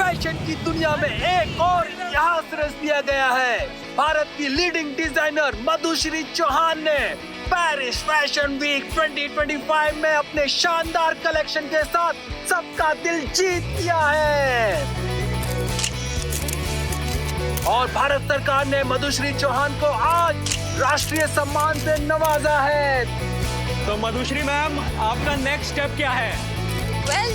Fashion की दुनिया में एक और इतिहास रच दिया गया है। भारत की लीडिंग डिजाइनर मधुश्री चौहान ने पेरिस फैशन वीक 2025 में अपने शानदार कलेक्शन के साथ सबका दिल जीत लिया है और भारत सरकार ने मधुश्री चौहान को आज राष्ट्रीय सम्मान से नवाजा है। तो मधुश्री मैम, आपका नेक्स्ट स्टेप क्या है?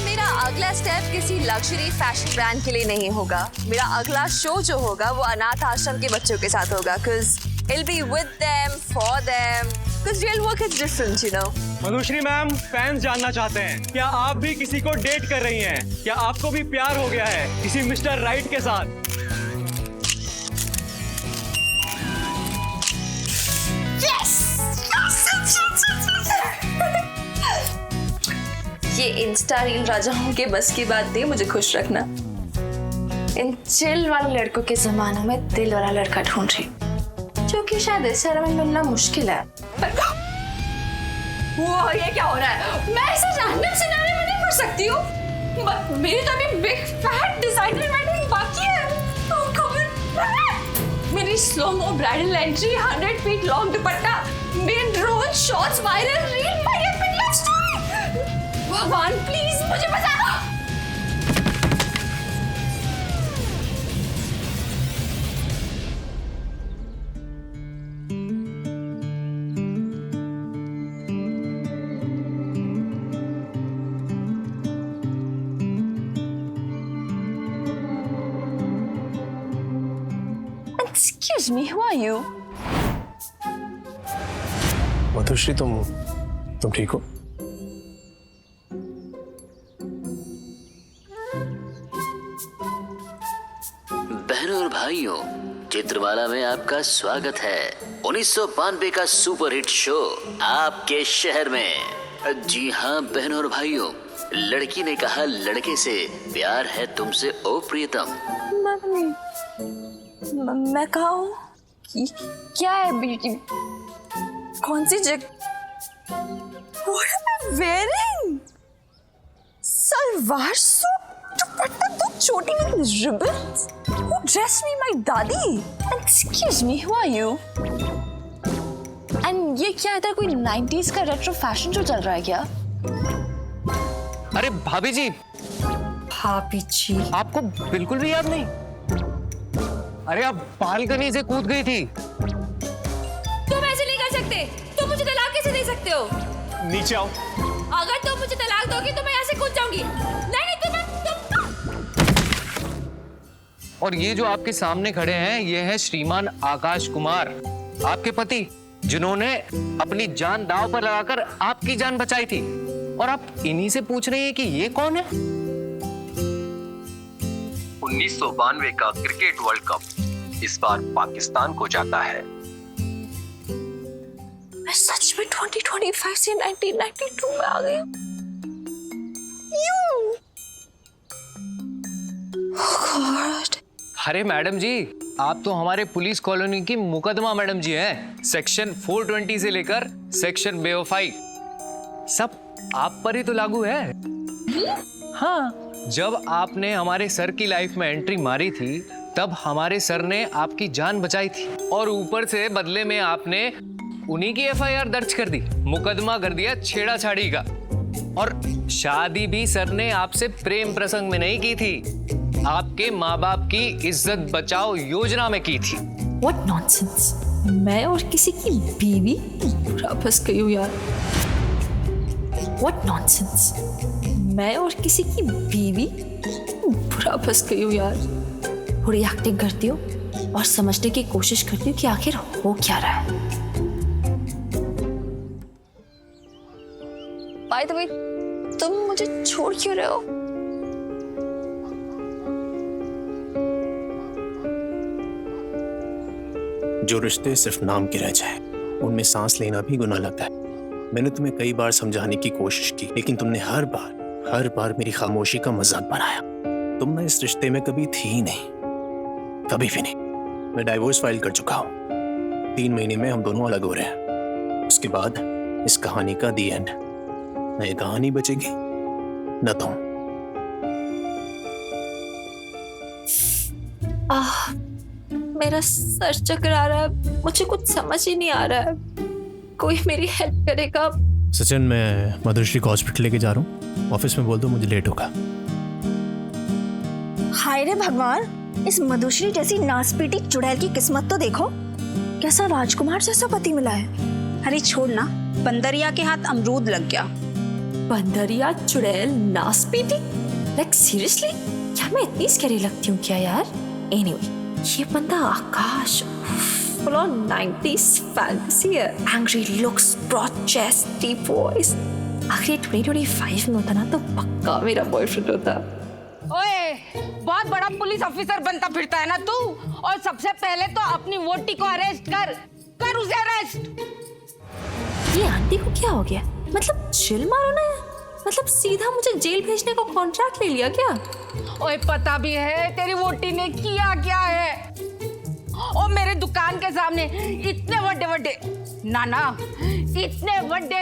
मेरा अगला स्टेप किसी लग्जरी फैशन ब्रांड के लिए नहीं होगा। मेरा अगला शो जो होगा वो अनाथ आश्रम के बच्चों के साथ होगा, cause it'll be with them, for them, cause real work is different, you know. Madhushree ma'am, fans जानना चाहते हैं, क्या आप भी किसी को डेट कर रही हैं? क्या आपको भी प्यार हो गया है किसी मिस्टर राइट के साथ? ये इंस्टा रील राजाओं के बस की बात नहीं, मुझे खुश रखना। इन चिल वाले लड़कों के जमाने में दिल वाला लड़का ढूंढ रही, जो कि शायद इस शहर में मिलना मुश्किल है। वो ये क्या हो रहा है? मैं ऐसे रैंडम सिनेरियो में नहीं पढ़ सकती हूँ। मेरी तो अभी बिग फैट डिजाइनर वेडिंग बाकी है। Oh God! मेरी slo mo bridal entry, 100 feet long dupatta, मेरे drone shots, viral reel, my epic love story. भगवान प्लीज मुझे बचा दो। Excuse me, who are you? Madhushree, तुम ठीक हो? बहनों और भाइयों, चित्रमाला में आपका स्वागत है। 1992 का सुपरहिट शो आपके शहर में। जी हाँ बहनों और भाइयों, लड़की ने कहा लड़के से, प्यार है तुमसे ओ प्रियतम। मैं कहा हूँ? क्या है बेटी? कौन सी जगह? What am I wearing? Salwar suit, दुपट्टा, दो छोटी ribbons? Who dressed me, my दादी? Excuse me, who are you? And ये क्या इधर कोई 90s का रेट्रो फैशन शो चल रहा है क्या? अरे भाभी जी, भाभी जी, आपको बिल्कुल भी याद नहीं? अरे आप बालकनी से कूद गई थी। तुम ऐसे नहीं कर सकते। तुम मुझे तलाक कैसे दे सकते हो? नीचे आओ। अगर तुम मुझे तलाक दोगी तो मैं यहाँ से कूद जाऊंगी। नहीं तुम और ये जो आपके सामने खड़े हैं, ये है श्रीमान आकाश कुमार, आपके पति, जिन्होंने अपनी जान दांव पर लगाकर आपकी जान बचाई थी। और आप इन्हीं से पूछ रहे हैं कि ये कौन है? 1992 का क्रिकेट वर्ल्ड कप इस बार पाकिस्तान को जाता है। मैं सच में 2025 से 1992 में आ गई। God. अरे मैडम जी, आप तो हमारे पुलिस कॉलोनी की मुकदमा मैडम जी हैं। सेक्शन 420 से लेकर सेक्शन बेवफाई सब आप पर ही तो लागू है। हाँ, जब आपने हमारे सर की लाइफ में एंट्री मारी थी, तब हमारे सर ने आपकी जान बचाई थी और ऊपर से बदले में आपने उन्हीं की एफआईआर दर्ज कर दी, मुकदमा कर दिया छेड़ाछाड़ी का। और शादी भी सर ने आपसे प्रेम प्रसंग में नहीं की थी, आपके माँ बाप की इज्जत बचाओ योजना में की थी। What nonsense! मैं और किसी की बीवी? पूरा फंस गई हूँ यार। What nonsense! मैं और किसी की बीवी? पूरा फंस गई हूँ यार। थोड़ी एक्टिंग करती हूँ और समझने की कोशिश करती हूँ कि आखिर हो क्या रहा है। By the way, तुम मुझे छोड़ क्यों रहे हो? जो रिश्ते सिर्फ नाम के रह जाए, उनमें सांस लेना भी गुनाह लगता है। मैंने तुम्हें कई बार समझाने की कोशिश की, लेकिन तुमने हर बार मेरी खामोशी का मजाक बनाया। तुम ना इस रिश्ते में कभी थी ही नहीं, कभी भी नहीं। मैं डाइवोर्स फाइल कर चुका हूँ। 3 महीने में हम दोनों अलग हो रहे हैं। उसके बाद इस कहानी का दी एंड। न ये कहानी बचेगी, न तुम। मेरा सर चकरा रहा है, मुझे कुछ समझ ही नहीं आ रहा है। कोई मेरी हेल्प करेगा? सचिन, मैं मधुश्री को हॉस्पिटल लेके जा रहा हूँ। ऑफिस में बोल दो मुझे लेट होगा। हाय रे भगवान, इस मधुश्री जैसी नासपीटी चुड़ैल की किस्मत तो देखो, कैसा राजकुमार जैसा पति मिला है। अरे छोड़ ना, बंदरिया के हाथ अमरूद लग गया। बंदरिया, चुड़ैल, नासपीती, लाइक सीरियसली? क्या मैं इतनी स्कैरी लगती हूँ क्या यार? एनीवे, ये बंदा आकाश, full on 90s fantasy है। Angry looks, broad chest, deep voice। आखिर ये 2025 में होता ना तो पक्का मेरा बॉयफ्रेंड होता। ओए, बहुत बड़ा पुलिस ऑफिसर बनता फिरता है ना तू, और सबसे पहले तो अपनी वोटी को अरेस्ट कर उसे अरेस्ट। ये आंटी को क्या हो गया? मतलब चिल मारो ना, मतलब सीधा मुझे जेल भेजने का कॉन्ट्रैक्ट ले लिया क्या? ओए, पता भी है तेरी वोटी ने किया क्या है? और मेरे दुकान के सामने इतने बड़े इतने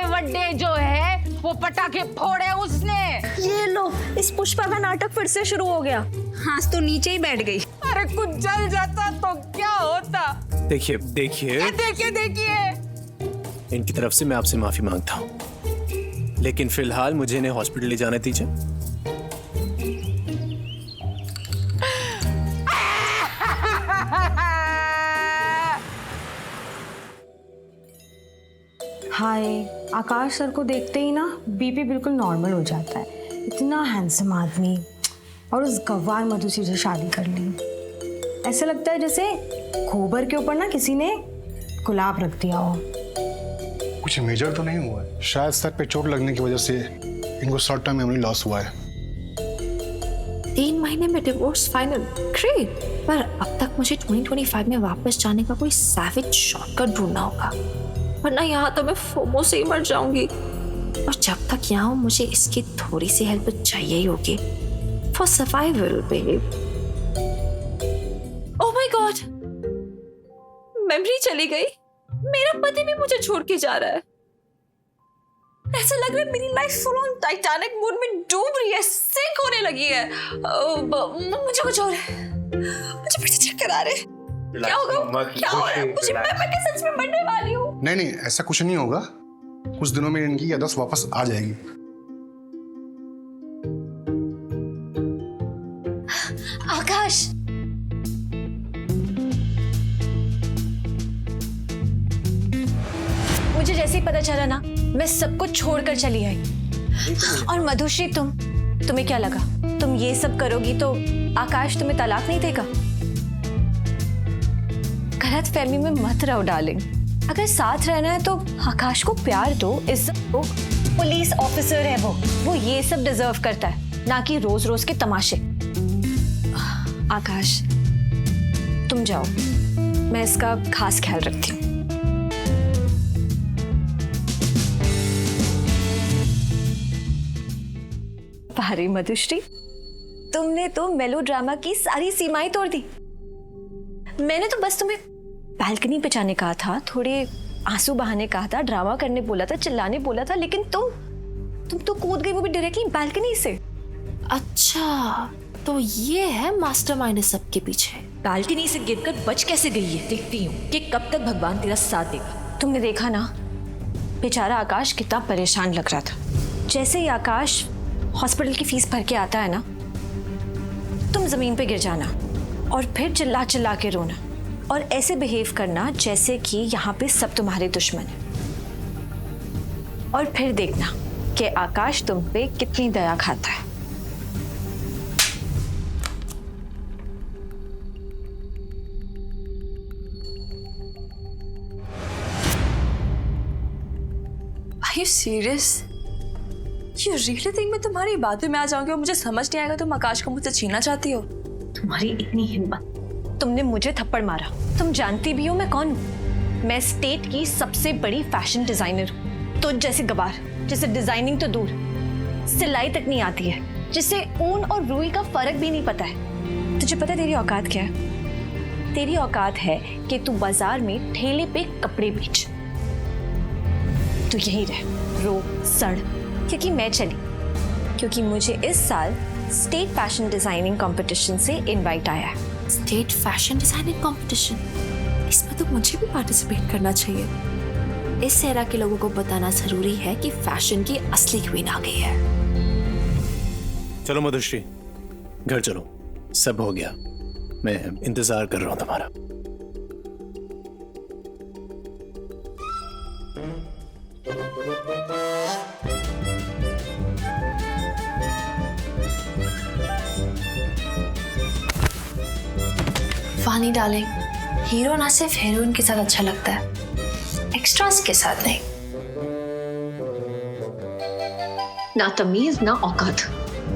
बड़े जो है वो पटाखे फोड़े उसने। ये लो, इस पुष्पा का नाटक फिर से शुरू हो गया। हाँस तो नीचे ही बैठ गई। अरे कुछ जल जाता तो क्या होता? देखिए देखिए इनकी तरफ से मैं आपसे माफी मांगता हूँ, लेकिन फिलहाल मुझे इन्हें हॉस्पिटल ले जाने दीजिए। हाय, आकाश सर को देखते ही ना बीपी बिल्कुल नॉर्मल हो जाता है। इतना हैंडसम आदमी, और उस गवार मधुश्री से शादी कर ली। ऐसा लगता है जैसे गोबर के ऊपर ना किसी ने गुलाब रख दिया हो। कुछ मेजर तो नहीं हुआ है, शायद सर पे चोट लगने की वजह से इनको शॉर्ट टर्म मेमोरी लॉस हुआ है। 3 महीने में डिवोर्स फाइनल, ग्रेट। पर अब तक मुझे 2025 में वापस जाने का कोई सैवेज शॉर्टकट ढूंढना होगा, वरना यहाँ तो मैं फोमो से ही मर जाऊंगी। और जब तक यहाँ हूँ मुझे इसकी थोड़ी सी हेल्प चाहिए ही होगी for survival babe. Oh my God, memory चली गई। मेरा पति भी मुझे छोड़ के जा रहा है। ऐसा लग रहा है मेरी life full on Titanic mode में डूब रही है, सिंक होने लगी है। मुझे कुछ और है, मुझे फिर से चक्कर आ रहे हैं। क्या होगा? क्या हो रहा है? मुझे मैं सच में मरने वाली हूँ। नहीं, ऐसा कुछ नहीं होगा। कुछ दिनों में इनकी याददाश्त वापस आ जाएगी। आकाश, मुझे जैसे ही पता चला ना, मैं सब कुछ छोड़कर चली आई। और मधुश्री, तुम्हें क्या लगा तुम ये सब करोगी तो आकाश तुम्हें तलाक नहीं देगा? गलत फहमी में मत रहो डार्लिंग। अगर साथ रहना है तो आकाश को प्यार दो, इज्जत दो। पुलिस ऑफिसर है वो ये सब डिजर्व करता है, ना कि रोज रोज के तमाशे। आकाश, तुम जाओ, मैं इसका खास ख्याल रखती हूँ। भारी मधुश्री, तुमने तो मेलोड्रामा की सारी सीमाएं तोड़ दी। मैंने तो बस तुम्हें बालकनी पे जाने कहा था, थोड़े आंसू बहाने कहा था, ड्रामा करने बोला था, चिल्लाने बोला था, लेकिन तुम तो कूद गई, वो भी डायरेक्टली बालकनी से। अच्छा, तो ये है मास्टरमाइंड सबके पीछे। बालकनी से गिरकर बच कैसे गई है? देखती हूँ कि कब तक भगवान तेरा साथ देगा। तुमने देखा ना, बेचारा आकाश कितना परेशान लग रहा था। जैसे ही आकाश हॉस्पिटल की फीस भर के आता है ना, तुम जमीन पे गिर जाना और फिर चिल्ला चिल्ला के रोना और ऐसे बिहेव करना जैसे कि यहाँ पे सब तुम्हारे दुश्मन हैं। और फिर देखना कि आकाश तुम पे कितनी दया खाता है। Are you serious? You really think मैं तुम्हारी बातों में आ जाऊंगी और मुझे समझ नहीं आएगा तुम आकाश को मुझसे छीनना चाहती हो? तुम्हारी इतनी हिम्मत, तुमने मुझे थप्पड़ मारा। तुम जानती भी हो मैं कौन हूँ? मैं स्टेट की सबसे बड़ी फैशन डिजाइनर हूँ। तो जैसे गवार, जिसे डिजाइनिंग तो दूर, सिलाई तक नहीं आती है, जिसे ऊन और रुई का फर्क भी नहीं पता है। तुझे पता है तेरी औकात क्या है? तेरी औकात है कि तू बाजार में ठेले पे कपड़े बेच। तू यहीं रह, रो, सड़, क्योंकि मैं चली, क्योंकि मुझे इस साल स्टेट फैशन डिजाइनिंग कंपटीशन से इनवाइट आया है। स्टेट फैशन डिजाइनिंग कंपटीशन, इसमें तो मुझे भी पार्टिसिपेट करना चाहिए। इस एरा के लोगों को बताना जरूरी है कि फैशन की असली क्वीन आ गई है। चलो मधुश्री, घर चलो, सब हो गया। मैं इंतजार कर रहा हूं तुम्हारा। वानी डार्लिंग, हीरो ना सिर्फ हीरोइन के साथ अच्छा लगता है, एक्स्ट्रास के साथ नहीं। ना तमीज ना औकात,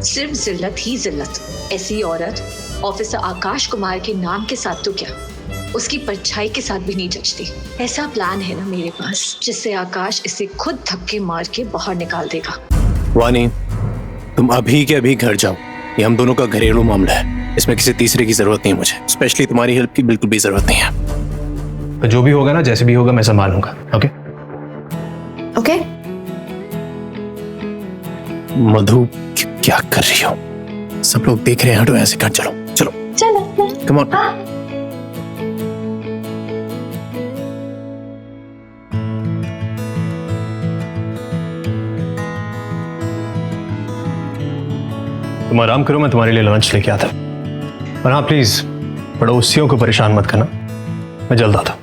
सिर्फ जिल्लत ही जिल्लत। ऐसी औरत ऑफिसर आकाश कुमार के नाम के साथ तो क्या, उसकी परछाई के साथ भी नहीं जचती। ऐसा प्लान है ना मेरे पास, जिससे आकाश इसे खुद धक्के मार के बाहर निकाल देगा। वानी, तुम अभी के अभी घर जाओ। ये हम दोनों का घरेलू मामला है, इसमें किसी तीसरे की जरूरत नहीं है मुझे। स्पेशली तुम्हारी हेल्प की बिल्कुल भी जरूरत नहीं है। तो जो भी होगा ना, जैसे भी होगा, मैं संभालूंगा। Okay okay. मधु, क्या कर रही हो? सब लोग देख रहे हैं, हटो ऐसे। घर चलो चलो चलो कम ऑन। तुम आराम करो, मैं तुम्हारे लिए लंच लेके आता हूं। और हाँ प्लीज, पड़ोसियों को परेशान मत करना, मैं जल्द आता हूं।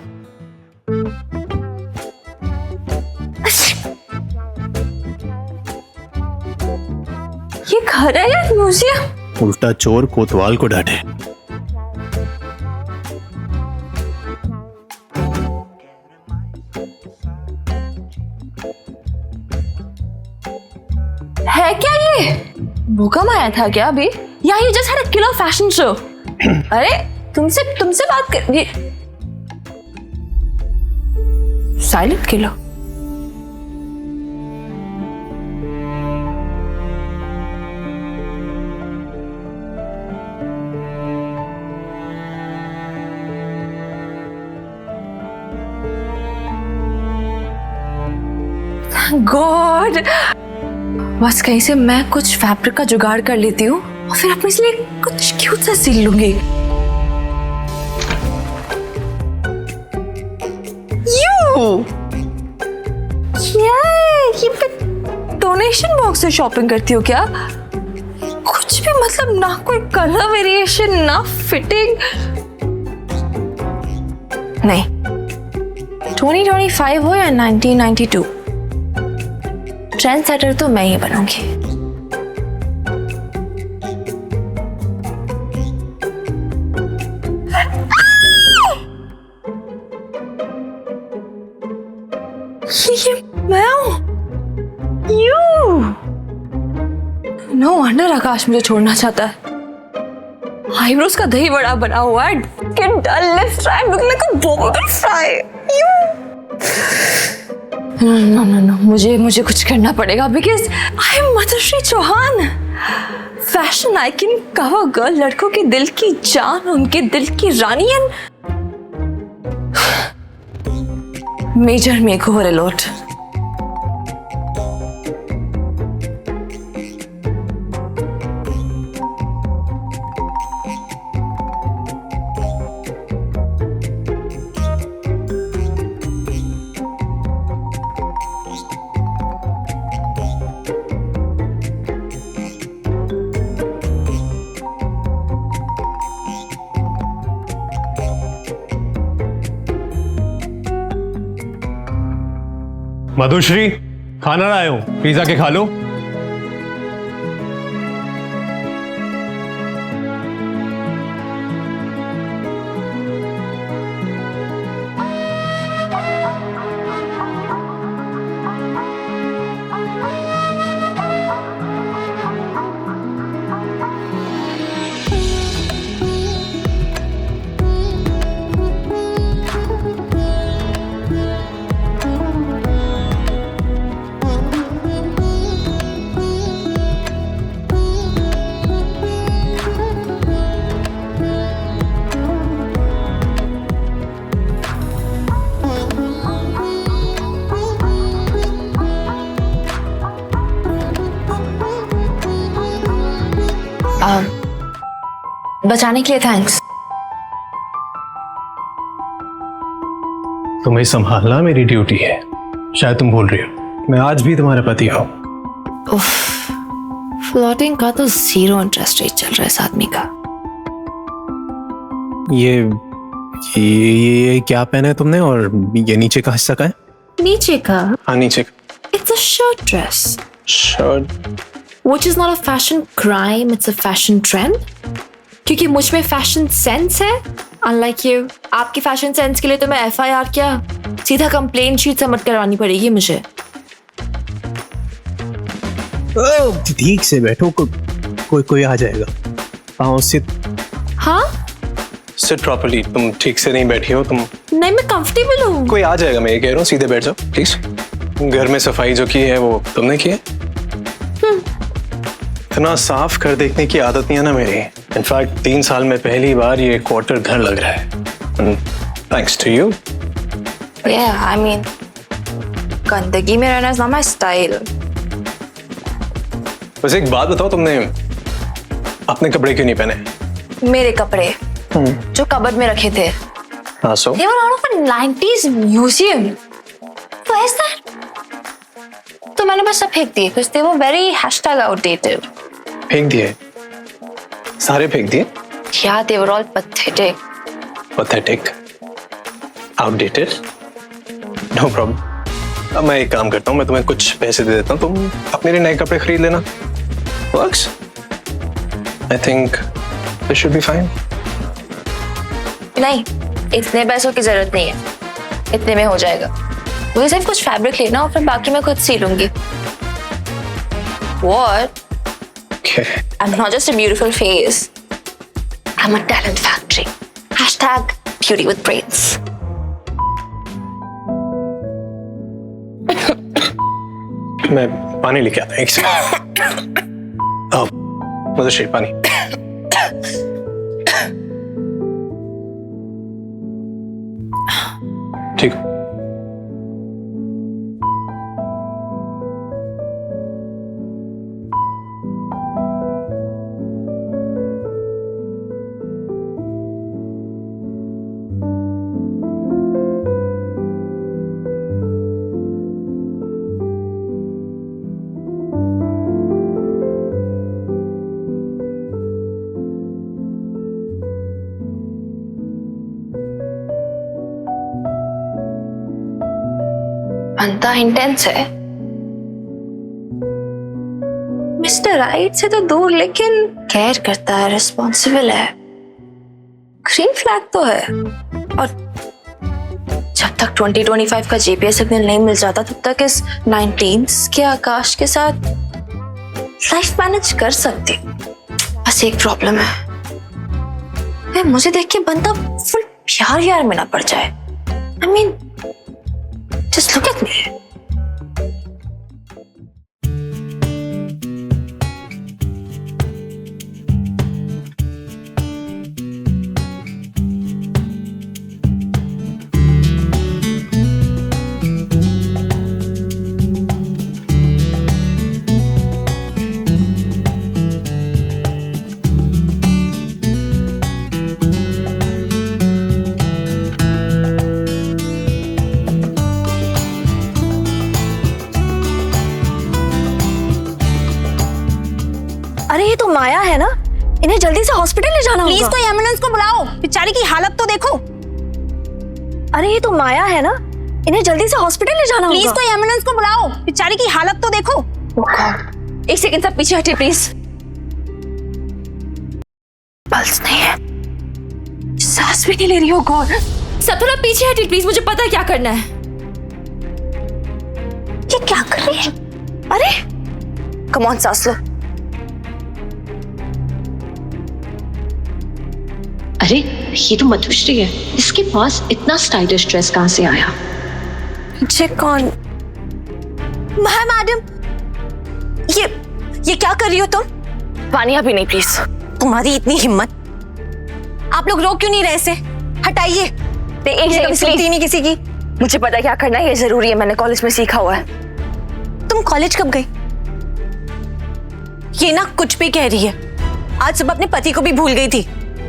ये घर है या म्यूजियम? उल्टा चोर कोतवाल को डांटे। है क्या ये? भूकंप आया था क्या अभी? या ये just had a killer fashion show? अरे तुमसे बात कर, ये साइलेंट किलर। गॉड, बस कहीं से मैं कुछ फैब्रिक का जुगाड़ कर लेती हूँ और फिर अपने लिए कुछ क्यूट सा सिल लूंगी। ये डोनेशन बॉक्स से शॉपिंग करती हो क्या? कुछ भी मतलब, ना कोई कलर वेरिएशन, ना फिटिंग। नहीं, 2025 हो या 1992, ट्रेंड सेटर तो मैं ही बनूंगी। ये मैं हूं? नो वंडर आकाश मुझे छोड़ना चाहता है। आईब्रोज का दही बड़ा बना हुआ है, dull lips, I look like a bobble fry. No, मुझे कुछ करना पड़ेगा, because I am Madhushree Chauhan, fashion icon, cover girl, लड़कों के दिल की जान, उनके दिल की रानी, and major makeover a lot. Madhushree, खाना लाए हो, प्लीज आके खा लो। बचाने के लिए थैंक्स। तुम्हें संभालना मेरी ड्यूटी है। शायद तुम भूल रही हो, मैं आज भी तुम्हारा पति हूँ। फ्लर्टिंग का तो 0 इंटरेस्ट रेट चल रहा है इस आदमी का। ये क्या पहना है तुमने, और ये नीचे का हिस्सा का है? नीचे का? हाँ, नीचे का। It's a shirt dress. Shirt. Which is not a fashion crime, it's a fashion trend. क्योंकि मुझ में फैशन सेंस है, unlike you. आपके फैशन सेंस के लिए तो मैं FIR क्या सीधा कंप्लेंट शीट सबमिट करवानी पड़ेगी मुझे। ठीक से बैठो, कोई आ जाएगा। आओ, सिट। हाँ? Sit properly. तुम ठीक से नहीं बैठी हो। तुम नहीं, मैं कंफर्टेबल हूँ। कोई आ जाएगा, मैं ये कह रहा हूँ, सीधे बैठ जाओ प्लीज। घर में सफाई जो की है वो तुमने की है? इतना साफ घर देखने की आदत नहीं है ना मेरी। इनफैक्ट 3 साल में पहली बार ये क्वार्टर घर लग रहा है। Thanks to you. Yeah, I mean, गंदगी में रहना is not my style. बस एक बात बताओ, तुमने अपने कपड़े क्यों नहीं पहने? मेरे कपड़े जो कबर्ड में रखे थे। हाँ, सो? They were out of a 90s museum. Where's that? तो मैंने बस सब फेंक दिए because they were very #outdated. फेंक दिए? सारे फेंक दिए? Yeah, they were all pathetic. Pathetic? Outdated? No problem. अब मैं एक काम करता हूँ, मैं तुम्हें कुछ पैसे दे देता हूँ, तुम अपने लिए नए कपड़े खरीद लेना। Works? I think this should be fine. नहीं, इतने पैसों की जरूरत नहीं है, इतने में हो जाएगा। मुझे सिर्फ कुछ फैब्रिक लेना और फिर बाकी मैं खुद सी लूंगी। What? Okay. I'm not just a beautiful face. I'm a talent factory. #beauty with brains. मैं पानी लेके आता हूँ, एक सेकंड। आओ, मधुश्री, पानी। ठीक। बनता इंटेंस है, मिस्टर राइट से तो दूर, लेकिन केयर करता है, रिस्पॉन्सिबल है, ग्रीन फ्लैग तो है। और जब तक 2025 का GPS सिग्नल नहीं मिल जाता तब तक इस 19s के आकाश के साथ लाइफ मैनेज कर सकती। बस एक प्रॉब्लम है, मुझे देख के बंदा फुल प्यार में ना पड़ जाए। I mean, just look at me. अरे ये तो माया है ना, इन्हें जल्दी से हॉस्पिटल ले जाना होगा। प्लीज कोई एम्बुलेंस को बुलाओ, बेचारी की हालत तो देखो। अरे ये तो माया है ना, इन्हें जल्दी से हॉस्पिटल ले जाना होगा। प्लीज कोई एम्बुलेंस को बुलाओ, बेचारी की हालत तो देखो। एक सेकंड, सब पीछे हटिए प्लीज। पल्स नहीं है, सांस भी नहीं ले रही हो। गॉड, सब थोड़ा पीछे हटिए प्लीज, मुझे पता है क्या करना है। ये क्या कर रही है? अरे कम ऑन, सांस लो। अरे ये तो मधुश्री है, इसके पास इतना स्टाइलिश ड्रेस कहाँ से आया? ये कौन? मैडम, ये क्या कर रही हो तुम? पानी अभी नहीं प्लीज। तुम्हारी इतनी हिम्मत, आप लोग रोक क्यों नहीं रहे इसे? हटाइए। एक सुनती नहीं किसी की। मुझे पता है क्या करना है, ये जरूरी है, मैंने कॉलेज में सीखा हुआ है। तुम कॉलेज कब गई? ये ना कुछ भी कह रही है। आज सुबह अपने पति को भी भूल गई थी।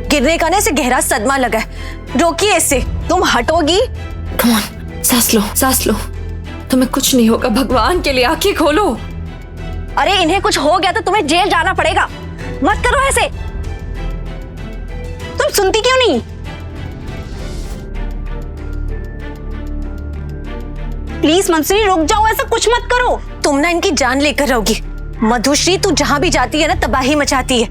गिरने का ना इसे गहरा सदमा लगा है। रोकिए इसे। तुम हटोगी? कम ऑन, सांस लो। तुम्हें कुछ नहीं होगा, भगवान के लिए आंखें खोलो। अरे इन्हें कुछ हो गया तो तुम्हें जेल जाना पड़ेगा। मत करो ऐसे। तुम सुनती क्यों नहीं? प्लीज मंसूरी रुक जाओ, ऐसा कुछ मत करो। तुम ना इनकी जान लेकर रहोगी। मधुश्री तू जहां भी जाती है ना तबाही मचाती है।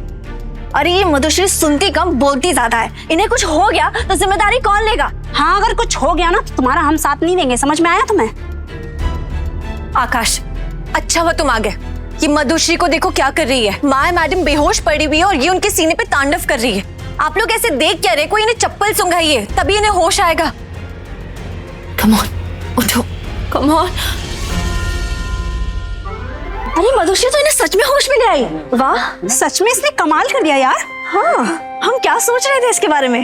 अरे ये मधुश्री सुनती कम बोलती ज्यादा है। इन्हें कुछ हो गया तो जिम्मेदारी कौन लेगा? हाँ अगर कुछ हो गया ना तो तुम्हारा हम साथ नहीं देंगे, समझ में आया तुम्हें? आकाश, अच्छा हुआ तुम आ गए। ये मधुश्री को देखो क्या कर रही है। माया मैडम बेहोश पड़ी हुई है और ये उनके सीने पे तांडव कर रही है। आप लोग ऐसे देख क्या रहे? कोई इन्हें चप्पल सुंघाइए, तभी इन्हें होश आएगा। कम ऑन, उठो, कम ऑन। अरे मधुश्री तो इन्हें सच में होश में ले आई। वाह, सच में इसने कमाल कर दिया यार। हाँ, हम क्या सोच रहे थे इसके बारे में।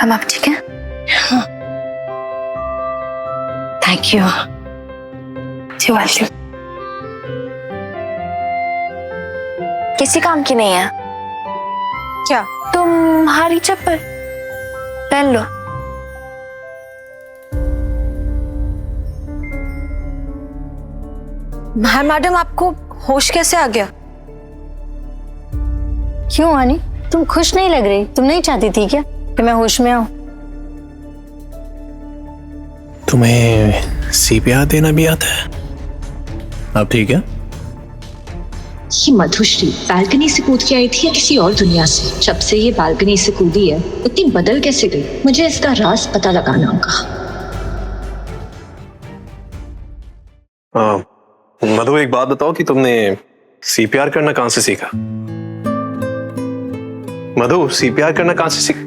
हम आप ठीक हैं? Thank you. किसी काम की नहीं है। क्या? तुम्हारी चप्पल पहन लो। मैडम आपको होश कैसे आ गया? क्यों आनी, तुम खुश नहीं लग रही? तुम नहीं चाहती थी क्या कि मैं होश में आऊं? तुम्हें सीपीआर देना भी आता है? अब ठीक है? ये मधुश्री बालकनी से कूद के आई थी या किसी और दुनिया से? जब से ये बालकनी से कूदी है इतनी बदल कैसे गई? मुझे इसका राज पता लगाना होगा। मधु एक बात बताओ कि तुमने सीपीआर करना कहां से सीखा? मधु सीपीआर करना कहां से सीखा?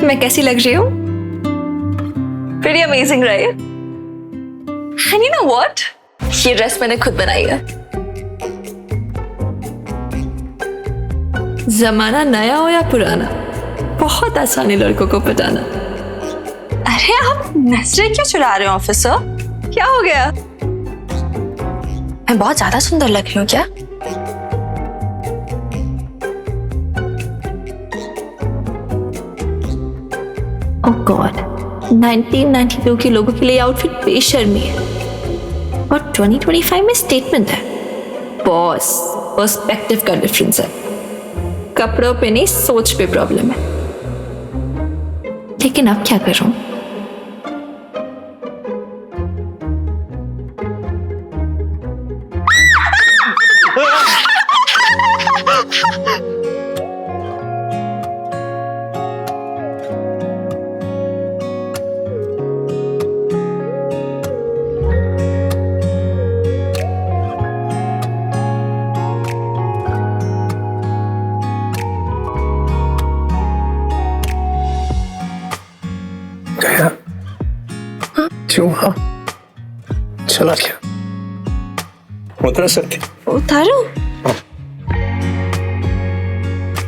मैं कैसी लग रही हूँ? Pretty amazing, right? And you know what? ये ड्रेस मैंने खुद बनाई है। जमाना नया हो या पुराना, बहुत आसान है लड़कों को पटाना। अरे आप नजरें क्यों चुरा रहे हो ऑफिसर? क्या हो गया? मैं बहुत ज्यादा सुंदर लग रही हूँ क्या? ओह गॉड, 1992 के लोगों के लिए आउटफिट बेशर्मी है और 2025 में स्टेटमेंट है। बॉस, पर्सपेक्टिव का डिफरेंस है। कपड़ों पे नहीं, सोच पे प्रॉब्लम है। लेकिन अब क्या करूं? गया चूहा चला गया। उतर सकते? उतारो।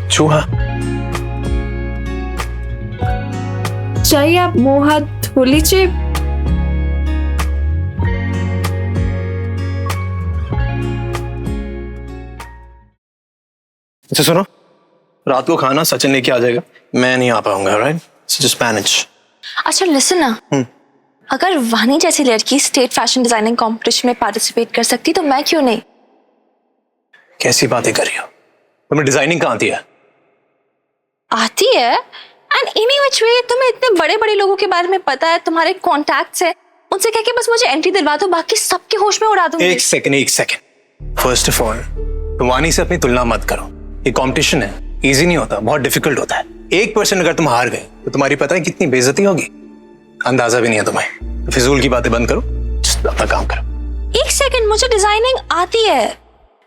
चूहा चाहिए आप मुंह हाथ धो लीजिए। अच्छा सुनो, रात को खाना सचिन लेके आ जाएगा, मैं नहीं आ पाऊंगा। Right, so just manage. अच्छा लिसन ना, अगर वानी जैसी लड़की स्टेट फैशन डिजाइनिंग कंपटीशन में पार्टिसिपेट कर सकती तो मैं क्यों नहीं? कैसी बातें कर रही हो? तुम्हें डिजाइनिंग कहाँ आती है? आती है, एंड एनी व्हिच वे तुम्हें इतने बड़े बड़े लोगों के बारे में पता है, तुम्हारे कॉन्टैक्ट्स है, उनसे कह के बस मुझे एंट्री दिलवा दो, बाकी सबके होश में उड़ा दूंगी। एक सेकंड। फर्स्ट ऑफ ऑल वानी से अपनी तुलना मत करो। ये कंपटीशन है, इजी नहीं होता, बहुत डिफिकल्ट होता है। 1% अगर तुम हार गए तो तुम्हारी पता है कितनी बेइज्जती होगी? अंदाजा भी नहीं है तुम्हें। फिजूल की बातें बंद करो, अपना काम करो। एक सेकंड, मुझे डिजाइनिंग आती है।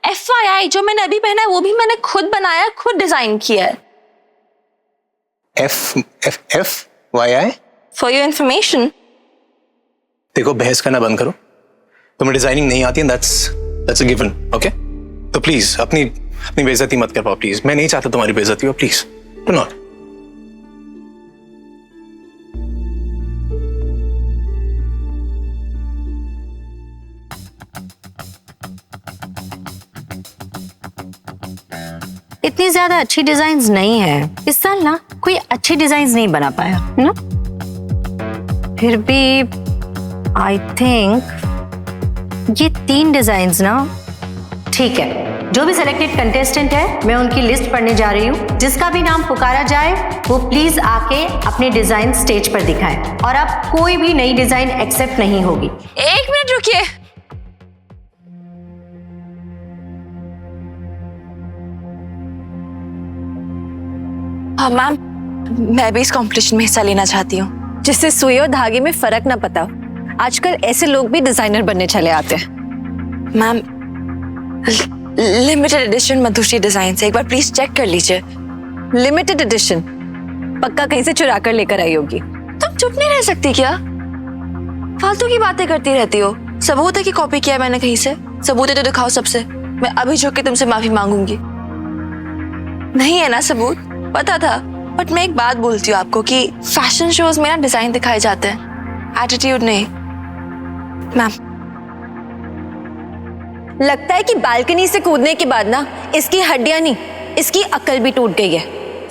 FYI, जो मैंने अभी पहना है वो भी मैंने खुद बनाया, खुद डिजाइन किया है। FYI? For your information. देखो बहस करना बंद करो। तुम्हें डिजाइनिंग नहीं आती है, that's a given, okay? तो प्लीज अपनी बेइज्जती मत कर पाओ प्लीज। मैं नहीं चाहता तुम्हारी बेइज्जती हो, प्लीज डू नॉट। इतनी ज्यादा अच्छी डिजाइन्स नहीं है। इस साल ना कोई अच्छे डिजाइन्स नहीं बना पाया, है ना? फिर भी आई थिंक ये 3 डिजाइन्स ना ठीक है। जो भी सिलेक्टेड कंटेस्टेंट है मैं उनकी लिस्ट पढ़ने जा रही हूँ। जिसका भी नाम पुकारा जाए वो प्लीज आके अपने डिजाइन स्टेज पर दिखाएं और अब कोई भी नई डिजाइन एक्सेप्ट नहीं होगी। 1 मिनट रुकिए। हाँ मैम, मैं भी इस कंपटीशन में हिस्सा लेना चाहती हूँ, जिससे सुई और धागे में फर्क ना पता हो। आजकल ऐसे लोग भी डिजाइनर बनने चले आते हैं। Ma'am, limited edition Madhushree design से एक बार प्लीज चेक कर लीजिए। लिमिटेड एडिशन पक्का कहीं से चुरा कर लेकर आई होगी। तुम चुप नहीं रह सकती क्या? फालतू की बातें करती रहती हो। सबूत है कि कॉपी किया है मैंने कहीं से? सबूत है तो दिखाओ सबसे। मैं अभी झुक के तुमसे माफी मांगूंगी। नहीं है ना सबूत? पता था, बट मैं एक बात बोलती हूँ आपको कि फैशन शोज में ना डिजाइन दिखाए जाते हैं, एटीट्यूड नहीं। मैम, लगता है कि बालकनी से कूदने के बाद ना इसकी हड्डियां नहीं, इसकी अकल भी टूट गई है।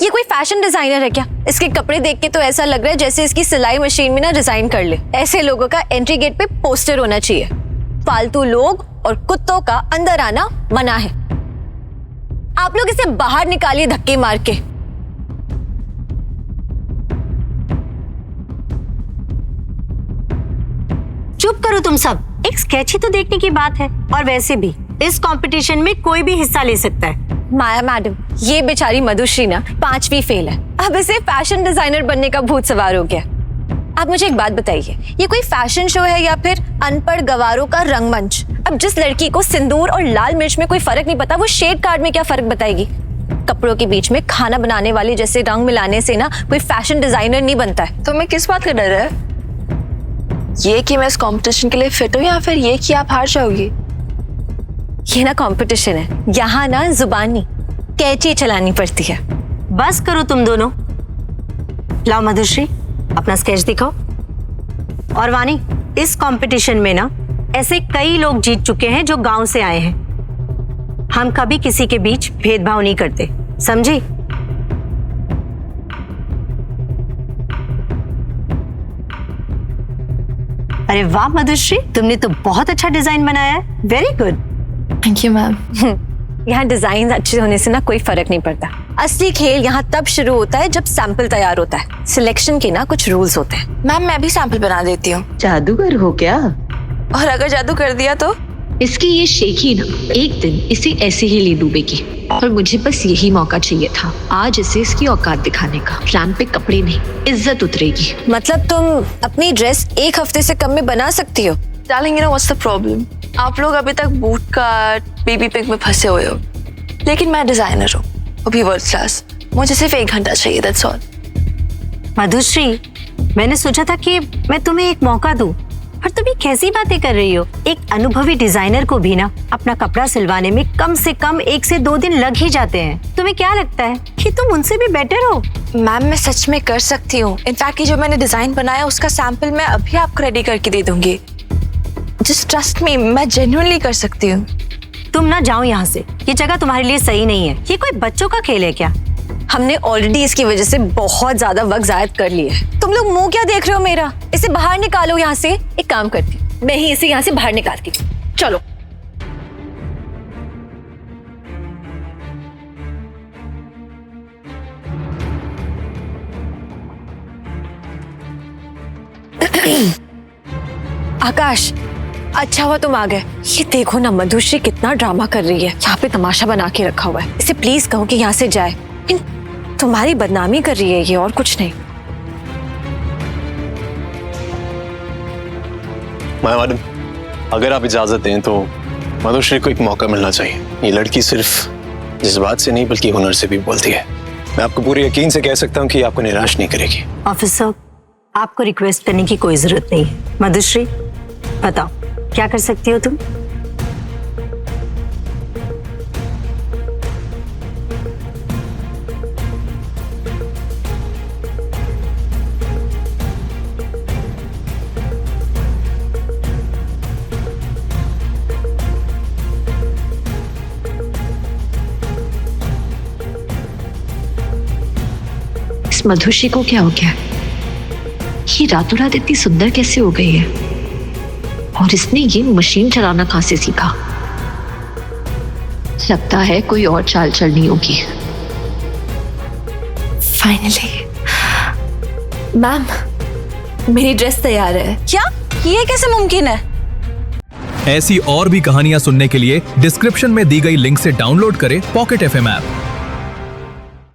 ये कोई फैशन डिजाइनर है क्या? इसके कपड़े देख के तो ऐसा लग रहा है जैसे इसकी सिलाई मशीन में ना डिजाइन कर ले। ऐसे लोगों का एंट्री गेट पे पोस्टर होना चाहिए। फालतू लोग और कुत्तों का अंदर आना मना है। आप लोग इसे बाहर निकालिए धक्के मार के। चुप करो तुम सब। एक स्केच ही तो देखने की बात है। और वैसे भी इस कंपटीशन में कोई भी हिस्सा ले सकता है। माया मैडम, ये बेचारी मधुश्री ना 5वीं फेल है। अब इसे फैशन डिजाइनर बनने का भूत सवार हो गया। आप मुझे एक बात बताइए, ये कोई फैशन शो है या फिर अनपढ़ गवारों का रंगमंच? अब जिस लड़की को सिंदूर और लाल मिर्च में कोई फर्क नहीं पता, वो शेड कार्ड में क्या फर्क बताएगी? कपड़ों के बीच में खाना बनाने वाले जैसे रंग मिलाने से ना कोई फैशन डिजाइनर नहीं बनता है। तो मैं किस बात का डर है? ये कि मैं इस कंपटीशन के लिए फिट हूँ या फिर ये कि आप हार जाओगी? ये ना कंपटीशन है, यहाँ ना जुबानी कैची चलानी पड़ती है। बस करो तुम दोनों। लाओ मधुश्री अपना स्केच दिखाओ। और वानी, इस कंपटीशन में ना ऐसे कई लोग जीत चुके हैं जो गांव से आए हैं। हम कभी किसी के बीच भेदभाव नहीं करते, समझी? अरे वाह मधुश्री, तुमने तो बहुत अच्छा डिजाइन बनाया है। Very good. Thank you ma'am. यहाँ डिजाइन अच्छे होने से ना कोई फर्क नहीं पड़ता। असली खेल यहाँ तब शुरू होता है जब सैंपल तैयार होता है। सिलेक्शन के ना कुछ रूल्स होते हैं। मैम, मैं भी सैंपल बना देती हूँ। जादूगर हो क्या? और अगर जादू कर दिया तो? इसकी ये शेखी ना एक दिन इसे ऐसे ही ले डूबेगी। और मुझे बस यही मौका चाहिए था, आज इसे इसकी औकात दिखाने का। रैंप पे कपड़े नहीं, इज्जत उतरेगी। मतलब तुम अपनी ड्रेस 1 हफ्ते से कम में बना सकती हो? Darling, you know what's the problem? आप लोग अभी तक बूट कट, बेबी पिंक में फंसे हुए हो, लेकिन मैं डिजाइनर हूँ, वो भी वर्ल्ड क्लास। मुझे सिर्फ 1 घंटा चाहिए, दैट्स ऑल। मधुश्री, मैंने सोचा था कि मैं तुम्हें एक मौका दूं, पर तुम ये कैसी बातें कर रही हो? एक अनुभवी डिजाइनर को भी ना अपना कपड़ा सिलवाने में कम से कम 1 से 2 दिन लग ही जाते हैं। तुम्हें क्या लगता है कि तुम उनसे भी बेटर हो? मैम, मैं सच में कर सकती हूँ। इनफैक्ट जो मैंने डिजाइन बनाया उसका सैंपल मैं अभी आपको रेडी करके दे दूंगी। जस्ट ट्रस्ट मी, मैं जेन्युइनली कर सकती हूँ। तुम ना जाओ यहाँ से, ये जगह तुम्हारे लिए सही नहीं है। ये कोई बच्चों का खेल है क्या? हमने ऑलरेडी इसकी वजह से बहुत ज्यादा वक्त जायद कर लिया है। तुम लोग मुंह क्या देख रहे हो मेरा? इसे बाहर निकालो यहाँ से। एक काम करती हूँ, मैं ही इसे यहाँ से बाहर निकालती हूँ। चलो। आकाश, अच्छा हुआ तुम आ गए। ये देखो ना मधुश्री कितना ड्रामा कर रही है। यहाँ पे तमाशा बना के रखा हुआ है। इसे प्लीज कहो कि यहाँ से जाए। तुम्हारी बदनामी कर रही है ये, और कुछ नहीं। माया मैडम, अगर आप इजाजत दें तो मधुश्री को एक मौका मिलना चाहिए। ये लड़की सिर्फ जज्बात से नहीं बल्कि हुनर से भी बोलती है। मैं आपको पूरे यकीन से कह सकता हूँ कि आपको निराश नहीं करेगी। ऑफिसर, आपको रिक्वेस्ट करने की कोई जरूरत नहीं है। मधुश्री, बताओ क्या कर सकती हो तुम? इस मधुश्री को क्या हो गया? ये रातों रात इतनी सुंदर कैसे हो गई है? और इसने ये मशीन चलाना कहां से सीखा? लगता है कोई और चाल चलनी होगी। फाइनली मैम, मेरी ड्रेस तैयार है। क्या? ये कैसे मुमकिन है? ऐसी और भी कहानियां सुनने के लिए डिस्क्रिप्शन में दी गई लिंक से डाउनलोड करें पॉकेट FM ऐप।